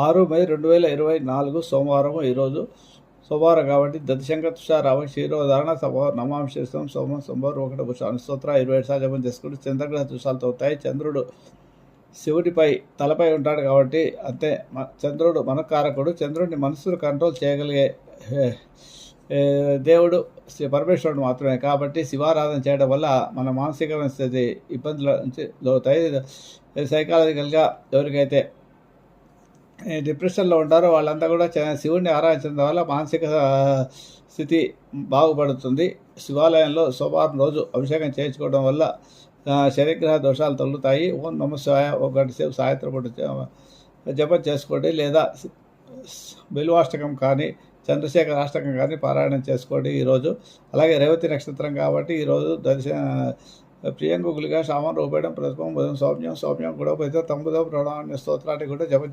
6 మే 2024 సోమవారం. ఈరోజు సోమవారం కాబట్టి దతిశంకర తుషారామ క్షీరోధారణ నమాంశేషం సోమం సోమవారం 1 పుష్పాన్ని స్తోత్ర 27 సార్లు జపం చేసుకుంటూ చంద్రగ్రహ దోషాలతో అవుతాయి. చంద్రుడు శివుడిపై తలపై ఉంటాడు కాబట్టి అంతే. చంద్రుడు మనకారకుడు. చంద్రుడిని మనస్సును కంట్రోల్ చేయగలిగే దేవుడు శ్రీ పరమేశ్వరుడు మాత్రమే. కాబట్టి శివారాధన చేయడం వల్ల మన మానసికమైన స్థితి ఇబ్బందుల నుంచి లోతాయి. సైకాలజికల్గా ఎవరికైతే డిప్రెషన్లో ఉంటారో వాళ్ళంతా కూడా శివుడిని ఆరాధించడం వల్ల మానసిక స్థితి బాగుపడుతుంది. శివాలయంలో సోమవారం రోజు అభిషేకం చేయించుకోవడం వల్ల శనిగ్రహ దోషాలు తొలుగుతాయి. ఓం నమ శివాయ 1 సేపు సాయంత్రం పూట జపం చేసుకోండి, లేదా బిల్వాష్టకం కానీ చంద్రశేఖర అష్టకం కానీ పారాయణం చేసుకోండి ఈరోజు. అలాగే రేవతి నక్షత్రం కాబట్టి ఈరోజు ప్రియంగులుగా శామం రూపేయడం ప్రతిపం బుధం సౌమ్యం సౌమ్యం కూడా తమ్ముదం ప్రణామ స్తోత్రాన్ని కూడా జపం